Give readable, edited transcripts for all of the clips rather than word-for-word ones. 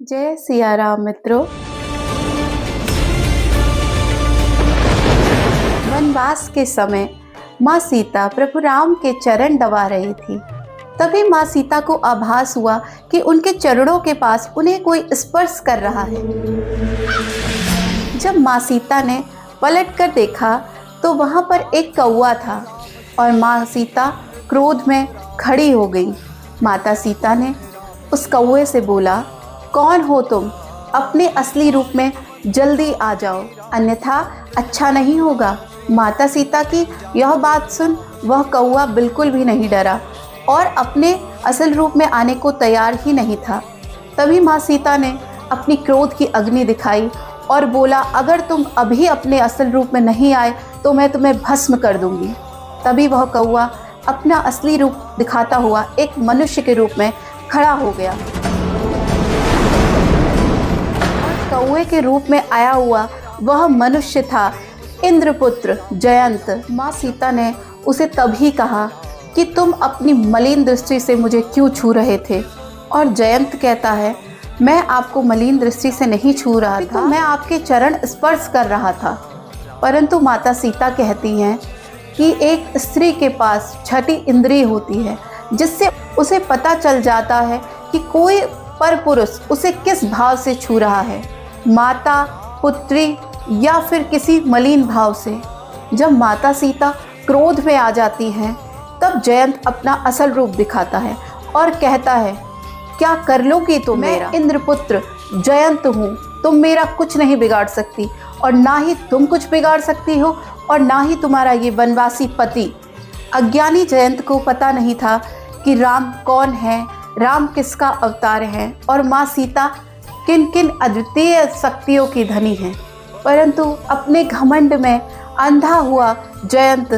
जय सिया राम मित्रों। वनवास के समय माँ सीता प्रभु राम के चरण दबा रही थी। तभी माँ सीता को आभास हुआ कि उनके चरणों के पास उन्हें कोई स्पर्श कर रहा है। जब माँ सीता ने पलट कर देखा तो वहाँ पर एक कौवा था और माँ सीता क्रोध में खड़ी हो गई। माता सीता ने उस कौवे से बोला, कौन हो तुम? अपने असली रूप में जल्दी आ जाओ, अन्यथा अच्छा नहीं होगा। माता सीता की यह बात सुन वह कौवा बिल्कुल भी नहीं डरा और अपने असल रूप में आने को तैयार ही नहीं था। तभी माँ सीता ने अपनी क्रोध की अग्नि दिखाई और बोला, अगर तुम अभी अपने असल रूप में नहीं आए तो मैं तुम्हें भस्म कर दूंगी। तभी वह कौवा अपना असली रूप दिखाता हुआ एक मनुष्य के रूप में खड़ा हो गया। और कौवे के रूप में आया हुआ वह मनुष्य था इंद्रपुत्र जयंत। माँ सीता ने उसे तभी कहा कि तुम अपनी मलिन दृष्टि से मुझे क्यों छू रहे थे? और जयंत कहता है, मैं आपको मलिन दृष्टि से नहीं छू रहा था, मैं आपके चरण स्पर्श कर रहा था। परंतु माता सीता कहती हैं कि एक स्त्री के पास छठी इंद्रिय होती है जिससे उसे पता चल जाता है कि कोई परपुरुष उसे किस भाव से छू रहा है, माता, पुत्री या फिर किसी मलिन भाव से। जब माता सीता क्रोध में आ जाती हैं तब जयंत अपना असल रूप दिखाता है और कहता है, क्या कर लोगी तुम? मैं इंद्रपुत्र जयंत हूँ, तुम मेरा कुछ नहीं बिगाड़ सकती और ना ही तुम कुछ बिगाड़ सकती हो और ना ही तुम्हारा ये वनवासी पति। अज्ञानी जयंत को पता नहीं था कि राम कौन है, राम किसका अवतार है और माँ सीता किन किन अद्वितीय शक्तियों की धनी है। परंतु अपने घमंड में अंधा हुआ जयंत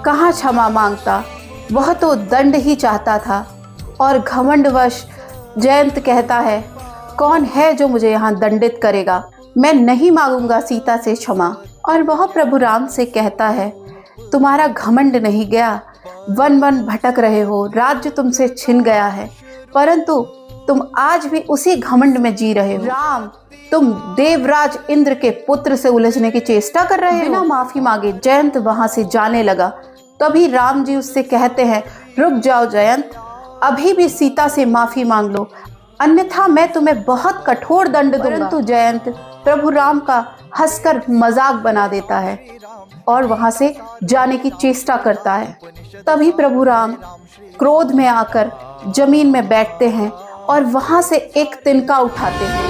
कहाँ क्षमा मांगता, वह तो दंड ही चाहता था। और घमंडवश जयंत कहता है, कौन है जो मुझे यहाँ दंडित करेगा? मैं नहीं मांगूंगा सीता से क्षमा। और वह प्रभु राम से कहता है, तुम्हारा घमंड नहीं गया, वन वन भटक रहे हो, राज्य तुमसे छिन गया है, परंतु तुम आज भी उसी घमंड में जी रहे हो। राम, तुम देवराज इंद्र के पुत्र से उलझने की चेष्टा कर रहे हो। बिना माफी मांगे जयंत वहां से जाने लगा। तभी राम जी उससे कहते हैं, रुक जाओ जयंत, अभी भी सीता से माफी मांग लो, अन्यथा मैं तुम्हें बहुत कठोर दंड दूंगा। परंतु जयंत प्रभु राम का हंसकर मजाक बना देता है और वहां से जाने की चेष्टा करता है। तभी प्रभु राम क्रोध में आकर जमीन में बैठते हैं और वहां से एक तिनका उठाते हैं।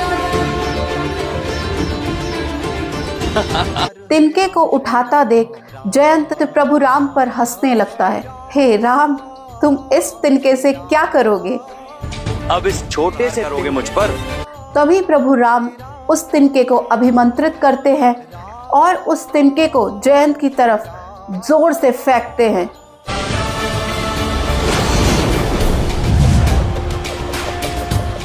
तिनके को उठाता देख जयंत प्रभु राम पर हंसने लगता है। हे राम, तुम इस तिनके से क्या करोगे? अब इस छोटे से करोगे मुझ पर? तभी प्रभु राम उस तिनके को अभिमंत्रित करते हैं और उस तिनके को जयंत की तरफ जोर से फेंकते हैं।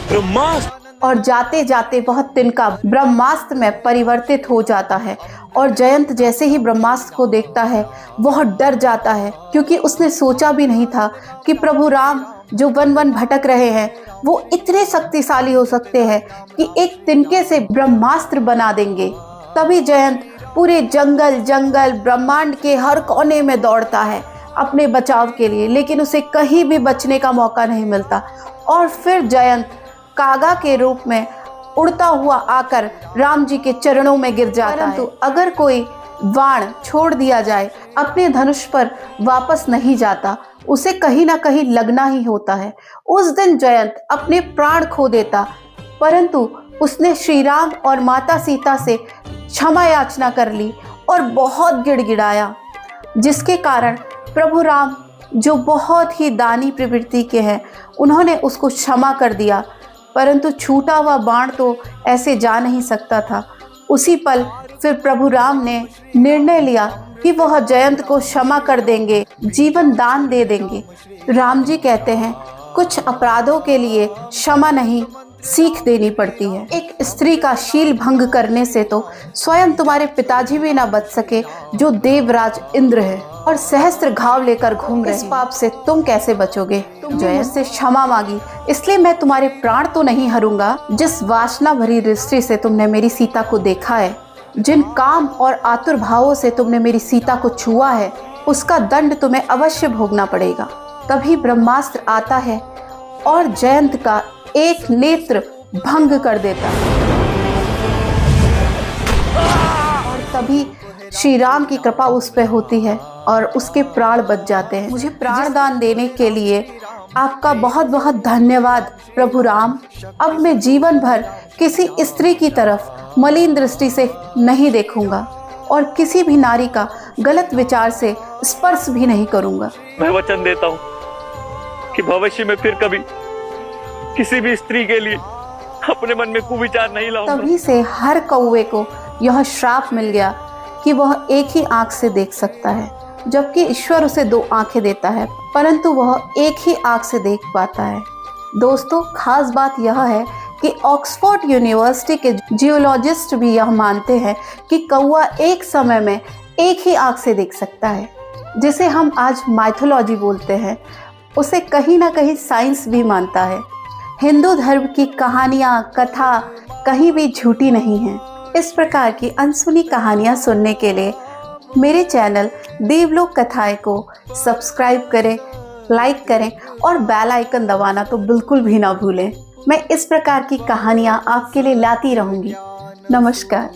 ब्रह्मास्त्र! और जाते जाते वह तिनका ब्रह्मास्त्र में परिवर्तित हो जाता है। और जयंत जैसे ही ब्रह्मास्त्र को देखता है वह डर जाता है, क्योंकि उसने सोचा भी नहीं था कि प्रभु राम जो वन वन भटक रहे हैं वो इतने शक्तिशाली हो सकते हैं कि एक तिनके से ब्रह्मास्त्र बना देंगे। तभी जयंत पूरे जंगल जंगल ब्रह्मांड के हर कोने में दौड़ता है अपने बचाव के लिए, लेकिन उसे कहीं भी बचने का मौका नहीं मिलता। और फिर जयंत कागा के रूप में उड़ता हुआ आकर राम जी के चरणों में गिर जाता है। परंतु अगर कोई बाण छोड़ दिया जाए अपने धनुष पर वापस नहीं जाता, उसे कहीं ना कहीं लगना ही होता है। उस दिन जयंत अपने प्राण खो देता, परंतु उसने श्री राम और माता सीता से क्षमा याचना कर ली और बहुत गिड़गिड़ाया, जिसके कारण प्रभु राम जो बहुत ही दानी प्रवृत्ति के हैं उन्होंने उसको क्षमा कर दिया। परंतु छूटा हुआ बाण तो ऐसे जा नहीं सकता था। उसी पल फिर प्रभु राम ने निर्णय लिया कि वह जयंत को क्षमा कर देंगे, जीवन दान दे देंगे। राम जी कहते हैं, कुछ अपराधों के लिए क्षमा नहीं, सीख देनी पड़ती है। एक स्त्री का शील भंग करने से तो स्वयं तुम्हारे पिताजी भी ना बच सके, जो देवराज इंद्र है और सहस्त्र घाव लेकर घूम रहे। इस पाप से तुम कैसे बचोगे? तुमने मुझसे क्षमा मांगी, इसलिए मैं तुम्हारे प्राण तो नहीं हरूंगा। जिस वासना भरी दृष्टि से तुमने मेरी सीता को देखा है, जिन काम और आतुर भावों से तुमने मेरी सीता को छुआ है, उसका दंड तुम्हें अवश्य भोगना पड़ेगा। तभी ब्रह्मास्त्र आता है और जयंत का एक नेत्र भंग कर देता है और तभी श्री राम की कृपा उस पर होती है और उसके प्राण बच जाते हैं। मुझे प्राण दान देने के लिए आपका बहुत बहुत धन्यवाद प्रभु राम। अब मैं जीवन भर किसी स्त्री की तरफ मलिन दृष्टि से नहीं देखूंगा और किसी भी नारी का गलत विचार से स्पर्श भी नहीं करूंगा। मैं वचन देता हूँ कि भविष्य में फिर कभी किसी भी स्त्री के लिए अपने मन में कुविचार नहीं लाऊंगा। तभी से हर कौवे को यह श्राप मिल गया कि वह एक ही आंख से देख सकता है, जबकि ईश्वर उसे दो आंखें देता है, परंतु वह एक ही आंख से देख पाता है। दोस्तों, खास बात यह है कि ऑक्सफोर्ड यूनिवर्सिटी के जियोलॉजिस्ट भी यह मानते हैं कि कौवा एक समय में एक ही आंख से देख सकता है। जिसे हम आज माइथोलॉजी बोलते हैं, उसे कहीं ना कहीं साइंस भी मानता है। हिंदू धर्म की कहानियाँ, कथा कहीं भी झूठी नहीं है। इस प्रकार की अनसुनी कहानियाँ सुनने के लिए मेरे चैनल देवलोक कथाएं को सब्सक्राइब करें, लाइक करें और बेल आइकन दबाना तो बिल्कुल भी ना भूलें। मैं इस प्रकार की कहानियाँ आपके लिए लाती रहूँगी। नमस्कार।